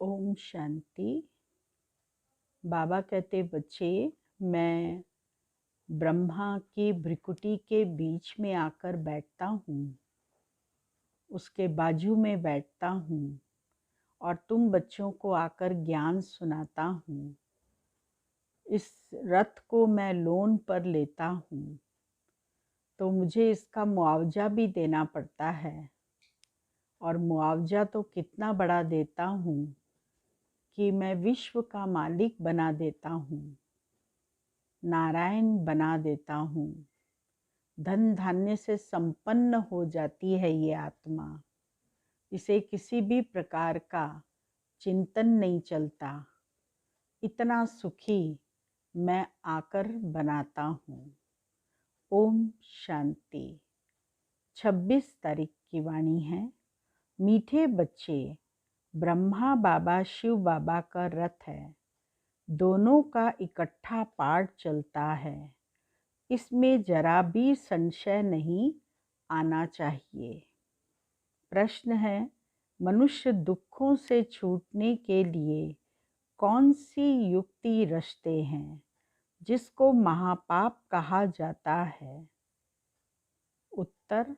ओम शांति। बाबा कहते, बच्चे, मैं ब्रह्मा की भ्रिकुटी के बीच में आकर बैठता हूँ, उसके बाजू में बैठता हूँ और तुम बच्चों को आकर ज्ञान सुनाता हूँ। इस रथ को मैं लोन पर लेता हूँ तो मुझे इसका मुआवजा भी देना पड़ता है, और मुआवजा तो कितना बड़ा देता हूँ कि मैं विश्व का मालिक बना देता हूँ, नारायण बना देता हूँ। धन धान्य से संपन्न हो जाती है ये आत्मा। इसे किसी भी प्रकार का चिंतन नहीं चलता। इतना सुखी मैं आकर बनाता हूँ। ओम शांति। 26 तारीख की वाणी है। मीठे बच्चे, ब्रह्मा बाबा शिव बाबा का रथ है। दोनों का इकट्ठा पाठ चलता है। इसमें जरा भी संशय नहीं आना चाहिए। प्रश्न है, मनुष्य दुखों से छूटने के लिए कौन सी युक्ति रचते हैं जिसको महापाप कहा जाता है? उत्तर,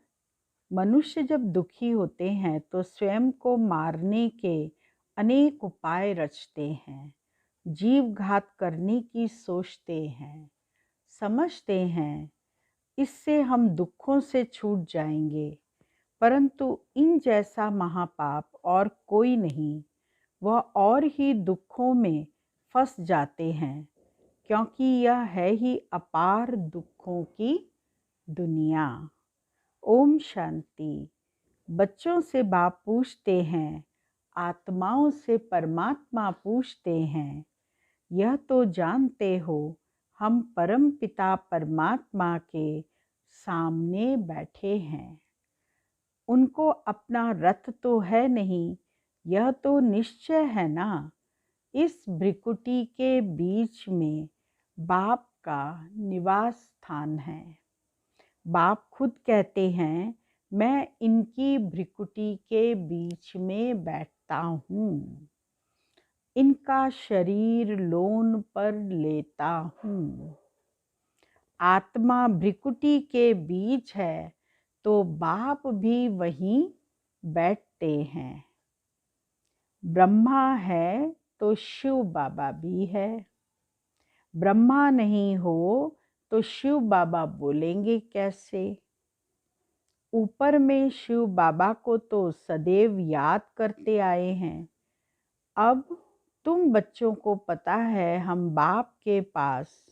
मनुष्य जब दुखी होते हैं तो स्वयं को मारने के अनेक उपाय रचते हैं, जीव घात करने की सोचते हैं, समझते हैं इससे हम दुखों से छूट जाएंगे। परंतु इन जैसा महापाप और कोई नहीं। वह और ही दुखों में फंस जाते हैं, क्योंकि यह है ही अपार दुखों की दुनिया। ओम शांति। बच्चों से बाप पूछते हैं, आत्माओं से परमात्मा पूछते हैं, यह तो जानते हो हम परम पिता परमात्मा के सामने बैठे हैं। उनको अपना रथ तो है नहीं, यह तो निश्चय है ना। इस भ्रिकुटी के बीच में बाप का निवास स्थान है। बाप खुद कहते हैं, मैं इनकी भ्रिकुटी के बीच में बैठता हूँ, इनका शरीर लोन पर लेता हूँ। आत्मा भ्रिकुटी के बीच है तो बाप भी वहीं बैठते हैं। ब्रह्मा है तो शिव बाबा भी है। ब्रह्मा नहीं हो तो शिव बाबा बोलेंगे कैसे? ऊपर में शिव बाबा को तो सदैव याद करते आए हैं। अब तुम बच्चों को पता है हम बाप के पास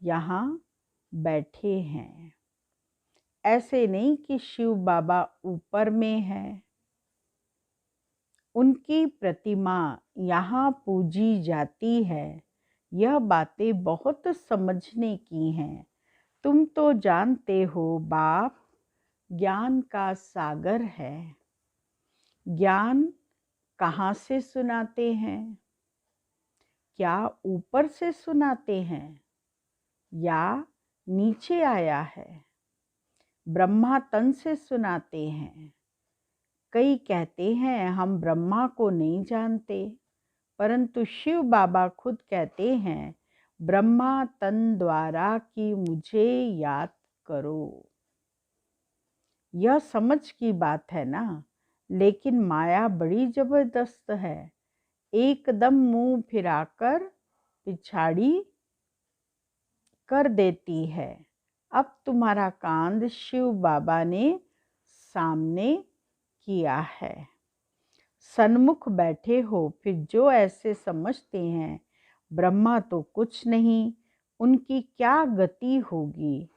यहाँ बैठे हैं। ऐसे नहीं कि शिव बाबा ऊपर में है। उनकी प्रतिमा यहाँ पूजी जाती है। यह बातें बहुत समझने की हैं। तुम तो जानते हो बाप ज्ञान का सागर है। ज्ञान कहाँ से सुनाते हैं? क्या ऊपर से सुनाते हैं या नीचे आया है? ब्रह्मा तन से सुनाते हैं। कई कहते हैं हम ब्रह्मा को नहीं जानते, परंतु शिव बाबा खुद कहते हैं, ब्रह्मा तन द्वारा कि मुझे याद करो। यह समझ की बात है ना, लेकिन माया बड़ी जबरदस्त है। एकदम मुंह फिराकर पिछाड़ी कर देती है। अब तुम्हारा कांद शिव बाबा ने सामने किया है। सन्मुख बैठे हो, फिर जो ऐसे समझते हैं ब्रह्मा तो कुछ नहीं, उनकी क्या गति होगी,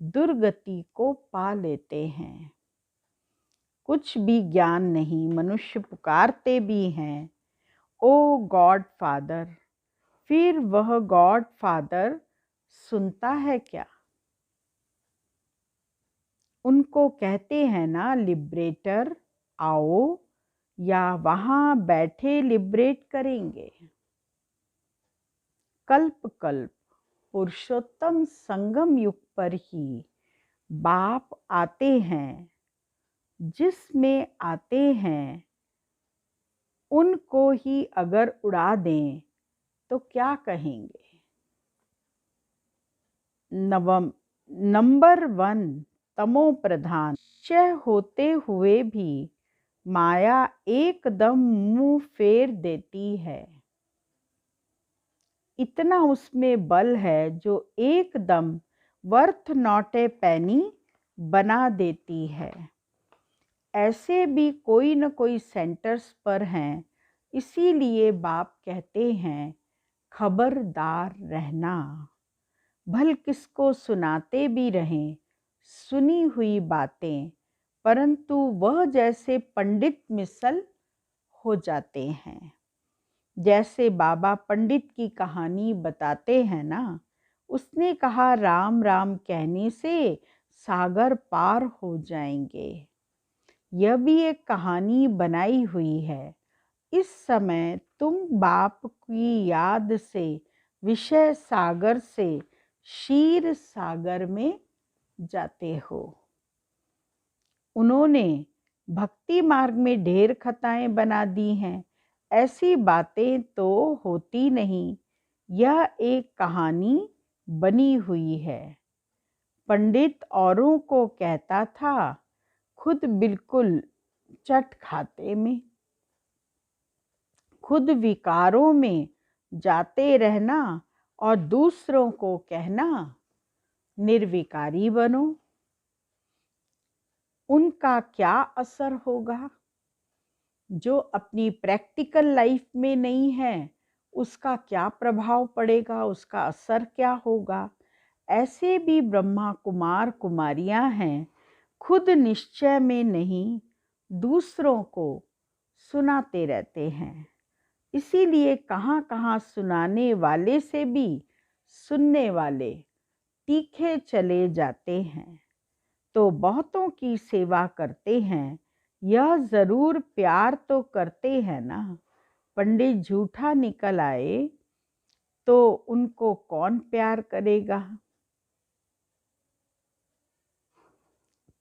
दुर्गति को पा लेते हैं। कुछ भी ज्ञान नहीं, मनुष्य पुकारते भी हैं, ओ गॉड फादर। फिर वह गॉड फादर सुनता है क्या? उनको कहते हैं ना लिबरेटर, आओ, या वहाँ बैठे लिबरेट करेंगे। कल्प कल्प पुरुषोत्तम संगम युग पर ही बाप आते हैं। जिसमें आते हैं उनको ही अगर उड़ा दें तो क्या कहेंगे। नंबर 1, तमो प्रधान। निश्चय होते हुए भी माया एकदम मुंह फेर देती है। इतना उसमें बल है जो एकदम वर्थ नॉट ए पेनी बना देती है। ऐसे भी कोई न कोई सेंटर्स पर हैं, इसीलिए बाप कहते हैं खबरदार रहना। भल किसको सुनाते भी रहें सुनी हुई बातें, परंतु वह जैसे पंडित मिसल हो जाते हैं। जैसे बाबा पंडित की कहानी बताते हैं ना, उसने कहा राम राम कहने से सागर पार हो जाएंगे। यह भी एक कहानी बनाई हुई है। इस समय तुम बाप की याद से विषय सागर से क्षीर सागर में जाते हो। उन्होंने भक्ति मार्ग में ढेर खताएं बना दी हैं, ऐसी बातें तो होती नहीं। यह एक कहानी बनी हुई है। पंडित औरों को कहता था, खुद बिल्कुल चट खाते में, खुद विकारों में जाते रहना और दूसरों को कहना निर्विकारी बनो। उनका क्या असर होगा? जो अपनी प्रैक्टिकल लाइफ में नहीं है, उसका क्या प्रभाव पड़ेगा, उसका असर क्या होगा? ऐसे भी ब्रह्मा कुमार कुमारियां हैं, खुद निश्चय में नहीं, दूसरों को सुनाते रहते हैं। इसीलिए कहाँ कहाँ सुनाने वाले से भी सुनने वाले तीखे चले जाते हैं। तो बहुतों की सेवा करते हैं, यह जरूर प्यार तो करते हैं ना। पंडित झूठा निकल आए तो उनको कौन प्यार करेगा?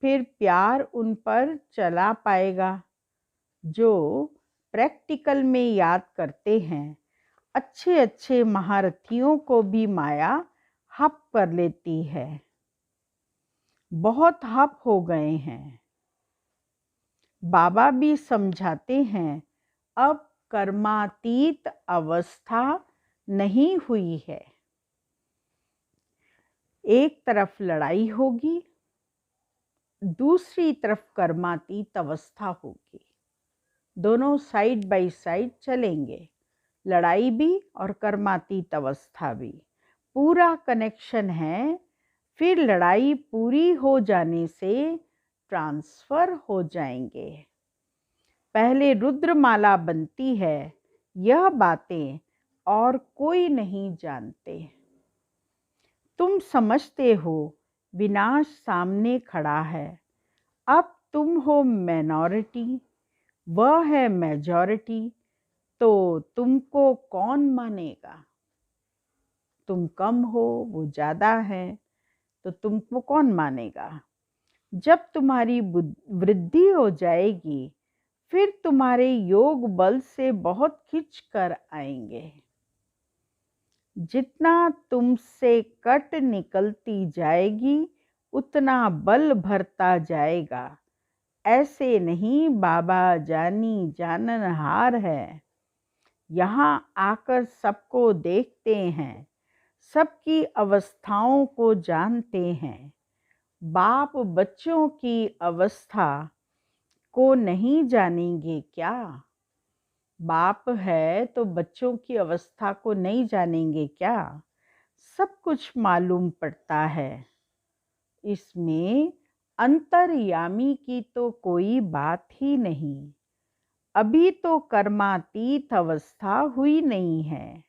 फिर प्यार उन पर चला पाएगा। जो प्रैक्टिकल में याद करते हैं, अच्छे अच्छे महारथियों को भी माया हप कर लेती है। बहुत हप हो गए हैं। बाबा भी समझाते हैं, अब कर्मातीत अवस्था नहीं हुई है। एक तरफ लड़ाई होगी, दूसरी तरफ कर्मातीत अवस्था होगी। दोनों साइड बाय साइड चलेंगे, लड़ाई भी और कर्मातीत अवस्था भी। पूरा कनेक्शन है। फिर लड़ाई पूरी हो जाने से ट्रांसफर हो जाएंगे। पहले रुद्रमाला बनती है, यह बातें और कोई नहीं जानते। तुम समझते हो विनाश सामने खड़ा है। अब तुम हो माइनॉरिटी, वह है मेजॉरिटी, तो तुमको कौन मानेगा? तुम कम हो, वो ज़्यादा है, तो तुमको कौन मानेगा? जब तुम्हारी वृद्धि हो जाएगी, फिर तुम्हारे योग बल से बहुत खिंच कर आएंगे। जितना तुमसे कट निकलती जाएगी, उतना बल भरता जाएगा। ऐसे नहीं, बाबा जानी जाननहार है। यहाँ आकर सबको देखते हैं, सबकी अवस्थाओं को जानते हैं। बाप बच्चों की अवस्था को नहीं जानेंगे क्या? बाप है तो बच्चों की अवस्था को नहीं जानेंगे क्या? सब कुछ मालूम पड़ता है। इसमें अंतर्यामी की तो कोई बात ही नहीं। अभी तो कर्मातीत अवस्था हुई नहीं है।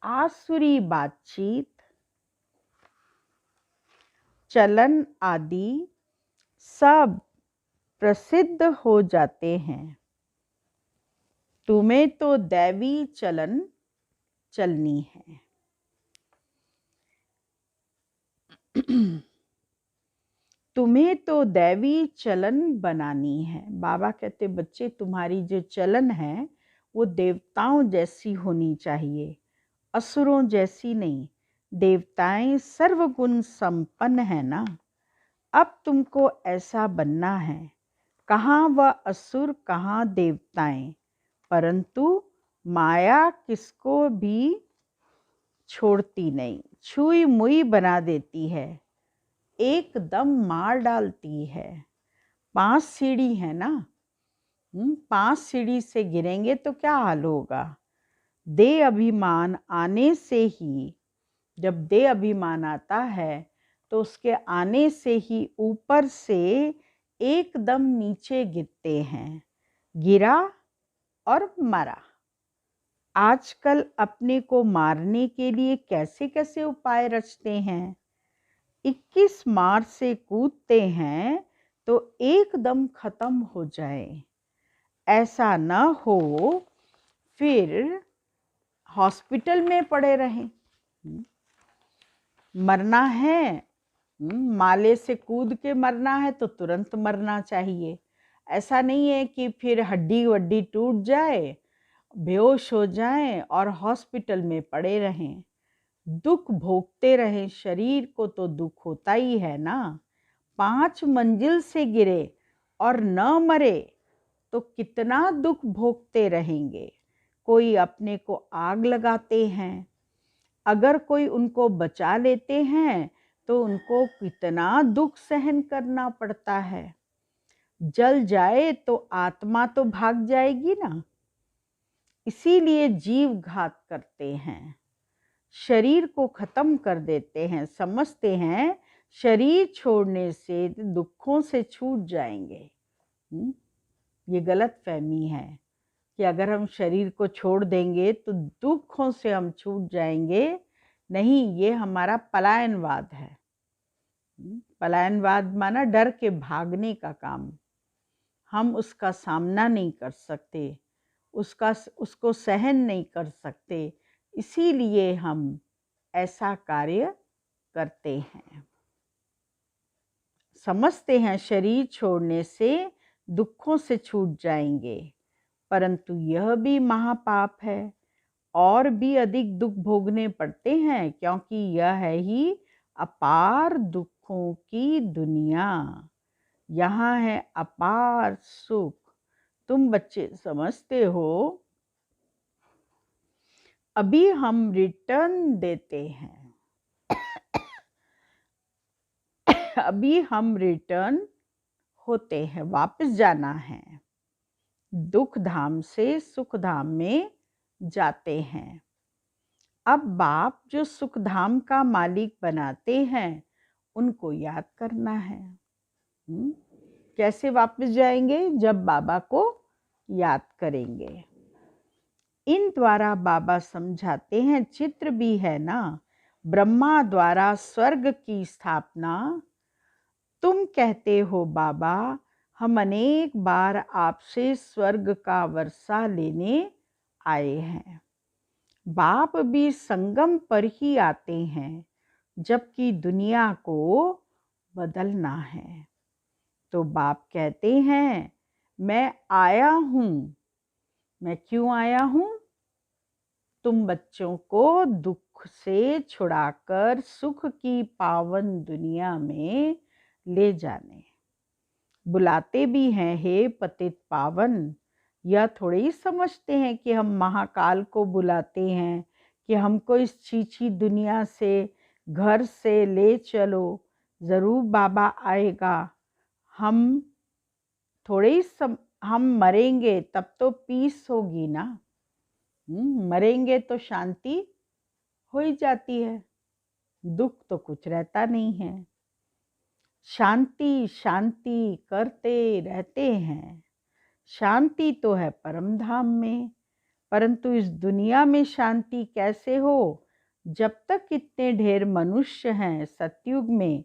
आसुरी बातचीत, चलन आदि सब प्रसिद्ध हो जाते हैं। तुम्हें तो दैवी चलन चलनी है। तुम्हें तो दैवी चलन बनानी है। बाबा कहते, बच्चे तुम्हारी जो चलन है वो देवताओं जैसी होनी चाहिए, असुरों जैसी नहीं। देवताएं सर्वगुण संपन्न है ना। अब तुमको ऐसा बनना है। कहाँ वह असुर, कहाँ देवताएं, परंतु माया किसको भी छोड़ती नहीं, छुई मुई बना देती है, एकदम मार डालती है। 5 सीढ़ी है ना, 5 सीढ़ी से गिरेंगे तो क्या हाल होगा। दे अभिमान आने से ही, जब दे अभिमान आता है तो उसके आने से ही ऊपर से एकदम नीचे गिरते हैं। गिरा और मरा। आजकल अपने को मारने के लिए कैसे कैसे उपाय रचते हैं। 21 मार से कूदते हैं तो एकदम खत्म हो जाए। ऐसा न हो फिर हॉस्पिटल में पड़े रहें। मरना है, माले से कूद के मरना है तो तुरंत मरना चाहिए। ऐसा नहीं है कि फिर हड्डी वड्डी टूट जाए, बेहोश हो जाएं और हॉस्पिटल में पड़े रहें, दुख भोगते रहें। शरीर को तो दुख होता ही है ना। 5 मंजिल से गिरे और न मरे तो कितना दुख भोगते रहेंगे। कोई अपने को आग लगाते हैं, अगर कोई उनको बचा लेते हैं तो उनको कितना दुख सहन करना पड़ता है। जल जाए तो आत्मा तो भाग जाएगी ना। इसीलिए जीव घात करते हैं, शरीर को खत्म कर देते हैं। समझते हैं शरीर छोड़ने से दुखों से छूट जाएंगे। ये गलत फहमी है कि अगर हम शरीर को छोड़ देंगे तो दुखों से हम छूट जाएंगे। नहीं, ये हमारा पलायनवाद है। पलायनवाद माना डर के भागने का काम। हम उसका सामना नहीं कर सकते, उसको सहन नहीं कर सकते, इसीलिए हम ऐसा कार्य करते हैं। समझते हैं शरीर छोड़ने से दुखों से छूट जाएंगे, परंतु यह भी महापाप है और भी अधिक दुख भोगने पड़ते हैं, क्योंकि यह है ही अपार दुखों की दुनिया। यहाँ है अपार सुख। तुम बच्चे समझते हो, अभी हम रिटर्न देते हैं, अभी हम रिटर्न होते हैं, वापस जाना है। दुख धाम से सुख धाम में जाते हैं। अब बाप जो सुख धाम का मालिक बनाते हैं उनको याद करना है। कैसे वापस जाएंगे? जब बाबा को याद करेंगे। इन द्वारा बाबा समझाते हैं, चित्र भी है ना, ब्रह्मा द्वारा स्वर्ग की स्थापना। तुम कहते हो बाबा हम अनेक बार आपसे स्वर्ग का वर्षा लेने आए हैं। बाप भी संगम पर ही आते हैं, जबकि दुनिया को बदलना है। तो बाप कहते हैं मैं आया हूँ। मैं क्यों आया हूँ? तुम बच्चों को दुख से छुड़ाकर सुख की पावन दुनिया में ले जाने। बुलाते भी हैं, हे पतित पावन। यह थोड़े ही समझते हैं कि हम महाकाल को बुलाते हैं कि हमको इस छीछी दुनिया से, घर से ले चलो, ज़रूर बाबा आएगा। हम थोड़े ही हम मरेंगे तब तो पीस होगी ना। मरेंगे तो शांति हो ही जाती है, दुख तो कुछ रहता नहीं है। शांति शांति करते रहते हैं। शांति तो है परम धाम में, परंतु इस दुनिया में शांति कैसे हो? जब तक इतने ढेर मनुष्य हैं, सतयुग में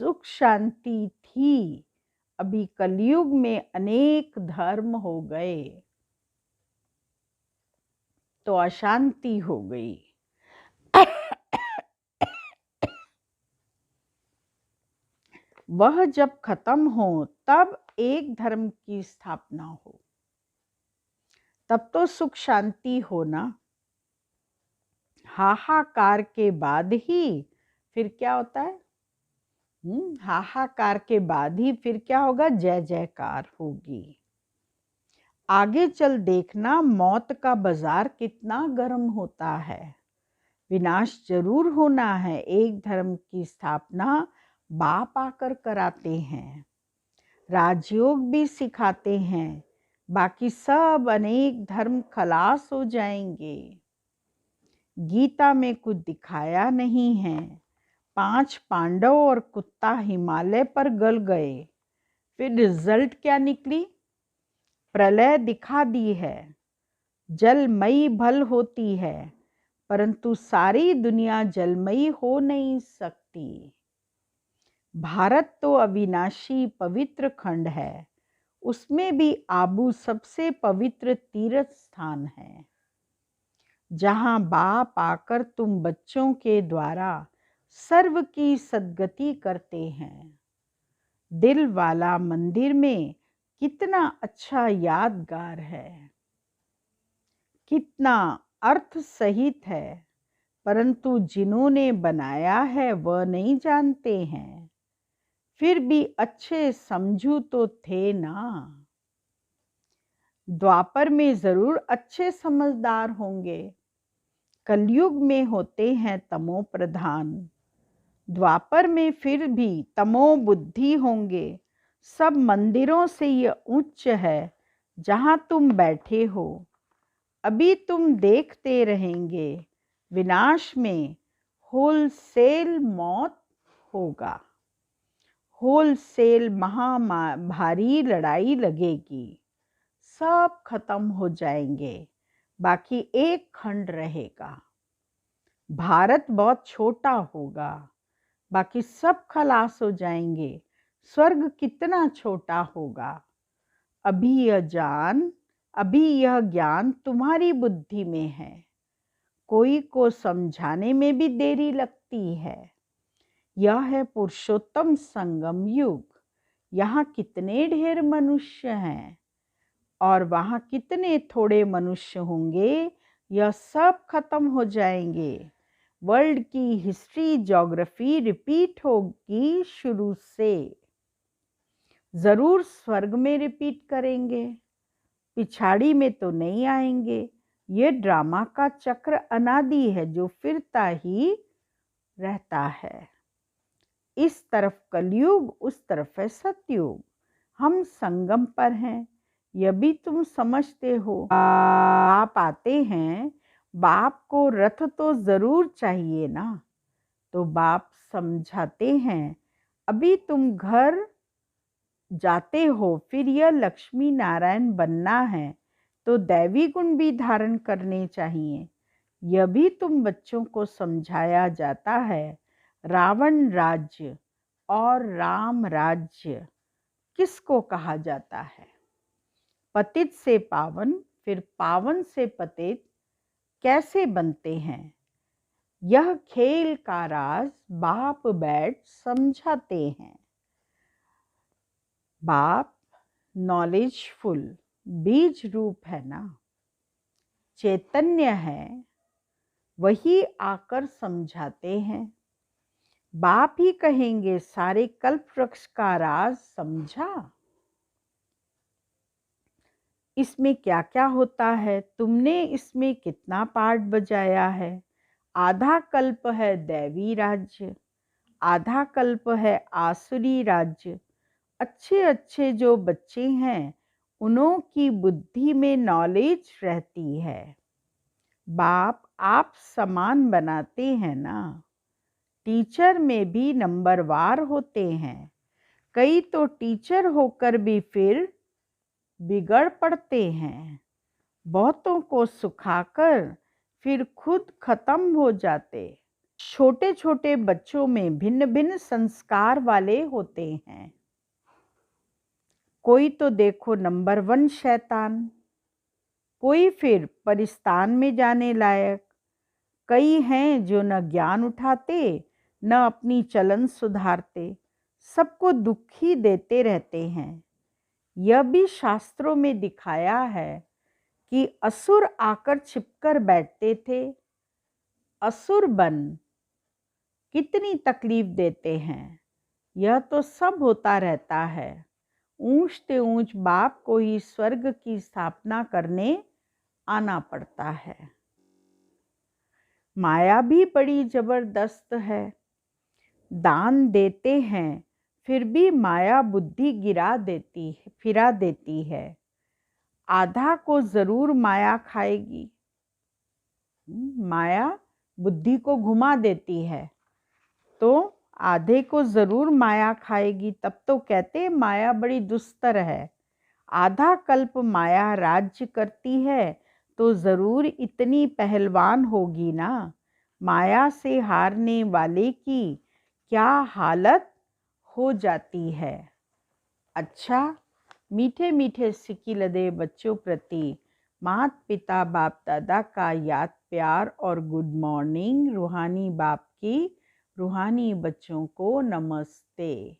सुख शांति थी, अभी कलयुग में अनेक धर्म हो गए तो अशांति हो गई। वह जब खत्म हो तब एक धर्म की स्थापना हो, तब तो सुख शांति हो ना। हाहाकार के बाद ही फिर क्या होता है? हाहाकार के बाद ही फिर क्या होगा? जय जयकार होगी। आगे चल देखना, मौत का बाजार कितना गर्म होता है। विनाश जरूर होना है, एक धर्म की स्थापना बाप आकर कराते हैं। राजयोग भी सिखाते हैं, बाकी सब अनेक धर्म खलास हो जाएंगे। गीता में कुछ दिखाया नहीं है। 5 पांडव और कुत्ता हिमालय पर गल गए, फिर रिजल्ट क्या निकली? प्रलय दिखा दी है। जलमयी भल होती है, परंतु सारी दुनिया जलमयी हो नहीं सकती। भारत तो अविनाशी पवित्र खंड है, उसमें भी आबू सबसे पवित्र तीर्थ स्थान है, जहां बाप आकर तुम बच्चों के द्वारा सर्व की सद्गति करते हैं। दिल वाला मंदिर में कितना अच्छा यादगार है, कितना अर्थ सहित है, परंतु जिन्होंने बनाया है वह नहीं जानते हैं। फिर भी अच्छे समझू तो थे ना। द्वापर में जरूर अच्छे समझदार होंगे, कलयुग में होते हैं तमो प्रधान। द्वापर में फिर भी तमो बुद्धि होंगे। सब मंदिरों से यह उच्च है जहां तुम बैठे हो। अभी तुम देखते रहेंगे, विनाश में होलसेल मौत होगा। होलसेल भारी लड़ाई लगेगी, सब खत्म हो जाएंगे, बाकी एक खंड रहेगा। भारत बहुत छोटा होगा, बाकी सब खलास हो जाएंगे। स्वर्ग कितना छोटा होगा। अभी यह ज्ञान तुम्हारी बुद्धि में है। कोई को समझाने में भी देरी लगती है। यह है पुरुषोत्तम संगम युग। यहाँ कितने ढेर मनुष्य हैं और वहाँ कितने थोड़े मनुष्य होंगे, यह सब खत्म हो जाएंगे। वर्ल्ड की हिस्ट्री ज्योग्राफी रिपीट होगी शुरू से। जरूर स्वर्ग में रिपीट करेंगे, पिछाड़ी में तो नहीं आएंगे। ये ड्रामा का चक्र अनादि है जो फिरता ही रहता है। इस तरफ कलयुग, उस तरफ है सतयुग। हम संगम पर हैं, यह भी तुम समझते हो। आप आते हैं, बाप को रथ तो जरूर चाहिए ना, तो बाप समझाते हैं। अभी तुम घर जाते हो, फिर यह लक्ष्मी नारायण बनना है तो दैवी गुण भी धारण करने चाहिए। यह भी तुम बच्चों को समझाया जाता है। रावण राज्य और राम राज्य किसको कहा जाता है? पतित से पावन, फिर पावन से पतित कैसे बनते हैं? यह खेल का राज बाप बैठ समझाते हैं। बाप नॉलेजफुल बीज रूप है ना, चैतन्य है, वही आकर समझाते हैं। बाप ही कहेंगे सारे कल्प वृक्ष का राज समझा। इसमें क्या क्या होता है, तुमने इसमें कितना पार्ट बजाया है। आधा कल्प है दैवी राज्य, आधा कल्प है आसुरी राज्य। अच्छे अच्छे जो बच्चे हैं, उन्हों की बुद्धि में नॉलेज रहती है। बाप आप समान बनाते हैं ना। टीचर में भी नंबरवार होते हैं। कई तो टीचर होकर भी फिर बिगड़ पड़ते हैं। बहुतों को सुखाकर फिर खुद खत्म हो जाते। छोटे छोटे बच्चों में भिन्न भिन्न संस्कार वाले होते हैं। कोई तो देखो नंबर 1 शैतान, कोई फिर परिस्तान में जाने लायक। कई हैं जो न ज्ञान उठाते न अपनी चलन सुधारते, सबको दुखी देते रहते हैं। यह भी शास्त्रों में दिखाया है कि असुर आकर छिपकर बैठते थे। असुर बन कितनी तकलीफ देते हैं, यह तो सब होता रहता है। ऊंच ते ऊंच बाप को ही स्वर्ग की स्थापना करने आना पड़ता है। माया भी बड़ी जबरदस्त है। दान देते हैं फिर भी माया बुद्धि फिरा देती है। आधा को जरूर माया खाएगी। माया बुद्धि को घुमा देती है तो आधे को जरूर माया खाएगी। तब तो कहते माया बड़ी दुस्तर है। आधा कल्प माया राज्य करती है तो जरूर इतनी पहलवान होगी ना। माया से हारने वाले की क्या हालत हो जाती है। अच्छा, मीठे मीठे सिक्की लदे बच्चों प्रति माता पिता बाप दादा का याद प्यार और गुड मॉर्निंग। रूहानी बाप की रूहानी बच्चों को नमस्ते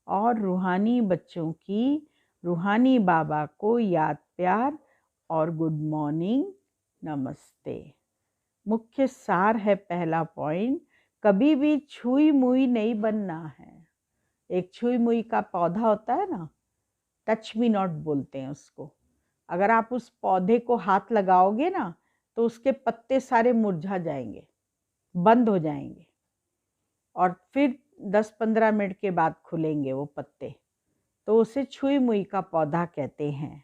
और रूहानी बच्चों की रूहानी बाबा को याद प्यार और गुड मॉर्निंग नमस्ते। मुख्य सार है पहला पॉइंट, कभी भी छुई मुई नहीं बनना है। एक छुई मुई का पौधा होता है ना, टच मी नॉट बोलते हैं उसको। अगर आप उस पौधे को हाथ लगाओगे ना तो उसके पत्ते सारे मुरझा जाएंगे, बंद हो जाएंगे और फिर 10-15 मिनट के बाद खुलेंगे वो पत्ते। तो उसे छुई मुई का पौधा कहते हैं।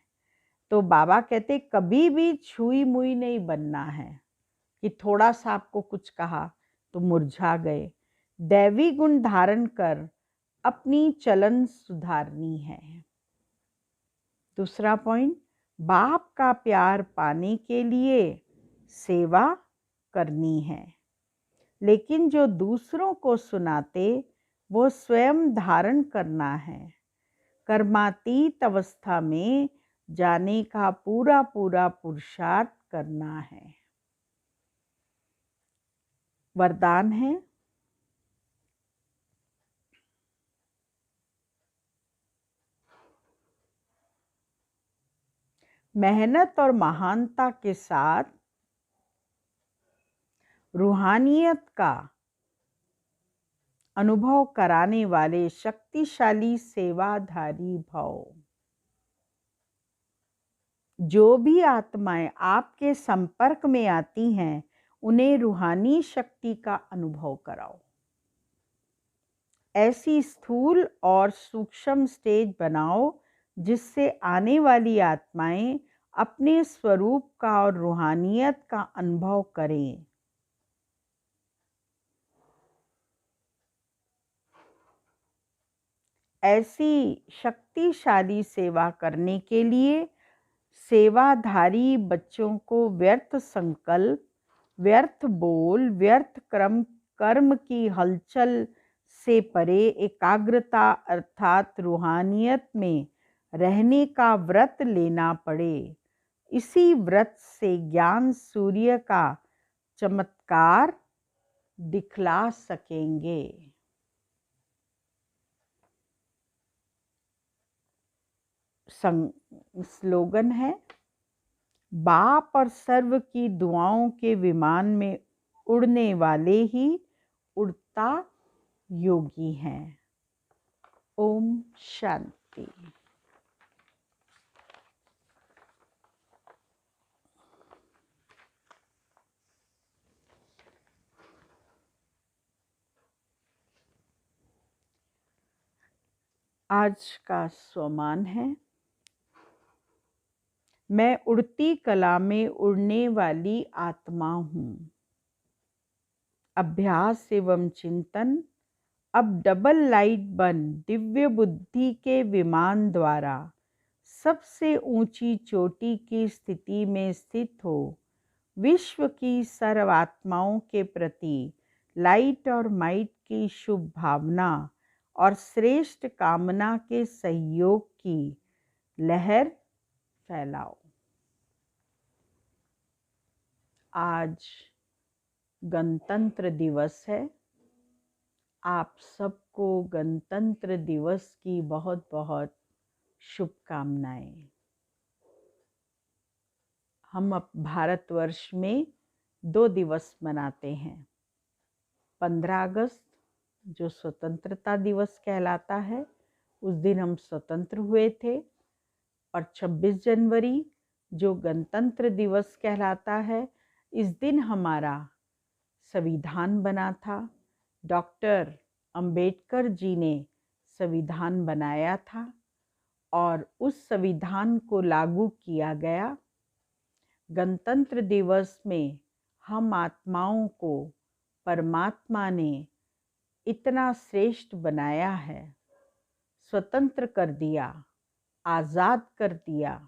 तो बाबा कहते कभी भी छुई मुई नहीं बनना है कि थोड़ा सा आपको कुछ कहा तो मुरझा गए। दैवी गुण धारण कर अपनी चलन सुधारनी है। दूसरा पॉइंट, बाप का प्यार पाने के लिए सेवा करनी है, लेकिन जो दूसरों को सुनाते वो स्वयं धारण करना है। कर्मातीत अवस्था में जाने का पूरा पूरा पुरुषार्थ करना है। वरदान है, मेहनत और महानता के साथ रूहानियत का अनुभव कराने वाले शक्तिशाली सेवाधारी भव। जो भी आत्माएं आपके संपर्क में आती हैं उन्हें रूहानी शक्ति का अनुभव कराओ। ऐसी स्थूल और सूक्ष्म स्टेज बनाओ जिससे आने वाली आत्माएं अपने स्वरूप का और रूहानियत का अनुभव करें। ऐसी शक्तिशाली सेवा करने के लिए सेवाधारी बच्चों को व्यर्थ संकल्प, व्यर्थ बोल, व्यर्थ कर्म की हलचल से परे एकाग्रता अर्थात रूहानियत में रहने का व्रत लेना पड़े। इसी व्रत से ज्ञान सूर्य का चमत्कार दिखला सकेंगे। स्लोगन है, बाप और सर्व की दुआओं के विमान में उड़ने वाले ही उड़ता योगी हैं। ओम शांति। आज का स्वमान है, मैं उड़ती कला में उड़ने वाली आत्मा हूँ। अभ्यास एवं चिंतन, अब डबल लाइट बन दिव्य बुद्धि के विमान द्वारा सबसे ऊंची चोटी की स्थिति में स्थित हो विश्व की सर्व आत्माओं के प्रति लाइट और माइट की शुभ भावना और श्रेष्ठ कामना के सहयोग की लहर फैलाओ। आज गणतंत्र दिवस है। आप सबको गणतंत्र दिवस की बहुत बहुत शुभकामनाएं। हम अब भारतवर्ष में 2 दिवस मनाते हैं। 15 अगस्त जो स्वतंत्रता दिवस कहलाता है, उस दिन हम स्वतंत्र हुए थे, और 26 जनवरी जो गणतंत्र दिवस कहलाता है, इस दिन हमारा संविधान बना था। डॉक्टर अंबेडकर जी ने संविधान बनाया था और उस संविधान को लागू किया गया। गणतंत्र दिवस में हम आत्माओं को परमात्मा ने इतना श्रेष्ठ बनाया है, स्वतंत्र कर दिया, आज़ाद कर दिया।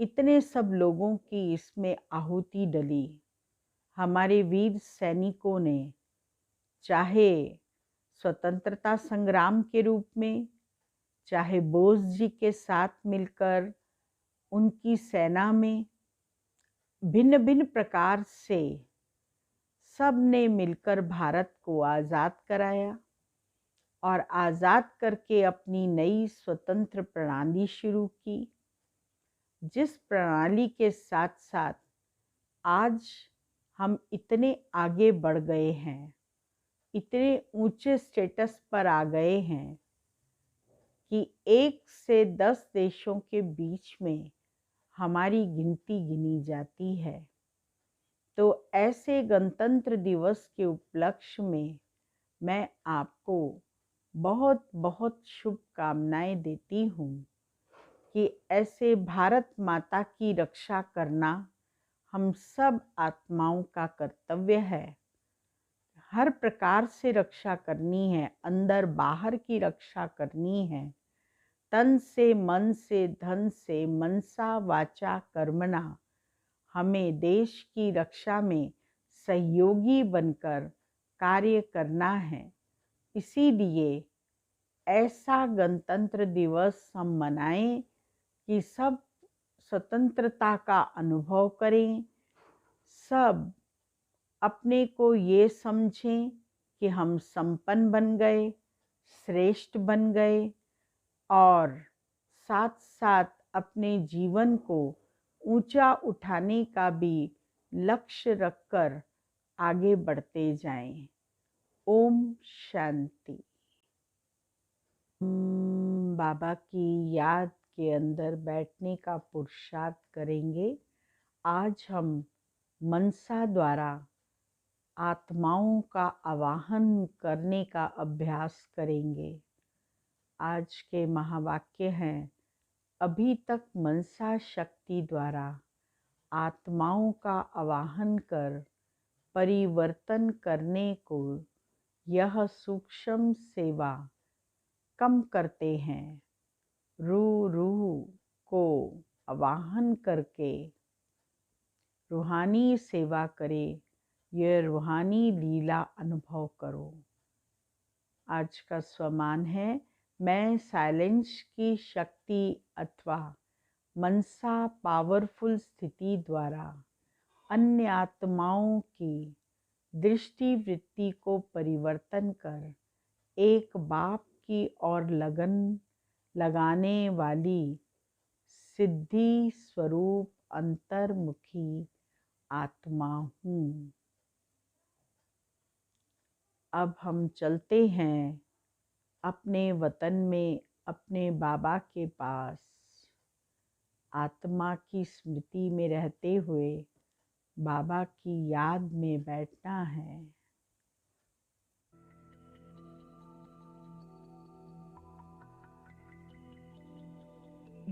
इतने सब लोगों की इसमें आहुति डली। हमारे वीर सैनिकों ने चाहे स्वतंत्रता संग्राम के रूप में, चाहे बोस जी के साथ मिलकर उनकी सेना में, भिन्न भिन्न प्रकार से सब ने मिलकर भारत को आज़ाद कराया और आज़ाद करके अपनी नई स्वतंत्र प्रणाली शुरू की, जिस प्रणाली के साथ साथ आज हम इतने आगे बढ़ गए हैं, इतने ऊंचे स्टेटस पर आ गए हैं कि 1 से 10 देशों के बीच में हमारी गिनती गिनी जाती है। तो ऐसे गणतंत्र दिवस के उपलक्ष्य में मैं आपको बहुत बहुत शुभकामनाएं देती हूँ कि ऐसे भारत माता की रक्षा करना हम सब आत्माओं का कर्तव्य है। हर प्रकार से रक्षा करनी है, अंदर बाहर की रक्षा करनी है, तन से, मन से, धन से, मनसा वाचा कर्मणा। हमें देश की रक्षा में सहयोगी बनकर कार्य करना है। इसीलिए ऐसा गणतंत्र दिवस हम मनाएं कि सब स्वतंत्रता का अनुभव करें, सब अपने को ये समझें कि हम संपन्न बन गए, श्रेष्ठ बन गए, और साथ साथ अपने जीवन को ऊंचा उठाने का भी लक्ष्य रखकर आगे बढ़ते जाएं। ओम शांति। बाबा की याद के अंदर बैठने का पुरुषार्थ करेंगे। आज हम मनसा द्वारा आत्माओं का आवाहन करने का अभ्यास करेंगे। आज के महावाक्य हैं, अभी तक मनसा शक्ति द्वारा आत्माओं का आवाहन कर परिवर्तन करने को यह सूक्ष्म सेवा कम करते हैं। रूह को आवाहन करके रूहानी सेवा करे, यह रूहानी लीला अनुभव करो। आज का स्वमान है, मैं साइलेंस की शक्ति अथवा मनसा पावरफुल स्थिति द्वारा अन्य आत्माओं की दृष्टि वृत्ति को परिवर्तन कर एक बाप की ओर लगन लगाने वाली सिद्धि स्वरूप अंतर्मुखी आत्मा हूँ। अब हम चलते हैं अपने वतन में, अपने बाबा के पास, आत्मा की स्मृति में रहते हुए बाबा की याद में बैठना है।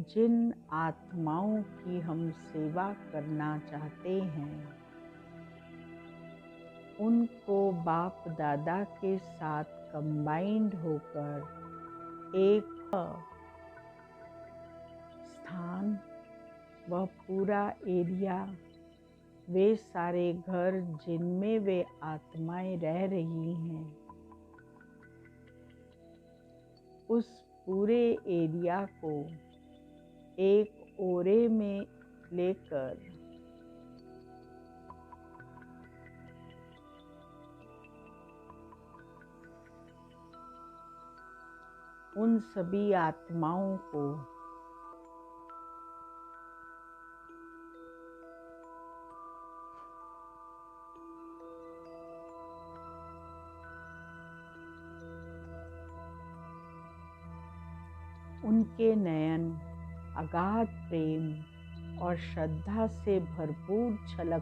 जिन आत्माओं की हम सेवा करना चाहते हैं, उनको बाप दादा के साथ कंबाइंड होकर एक स्थान, वह पूरा एरिया, वे सारे घर जिनमें वे आत्माएं रह रही हैं, उस पूरे एरिया को एक ओरे में लेकर उन सभी आत्माओं को उनके नयन अगाध प्रेम और श्रद्धा से भरपूर छलक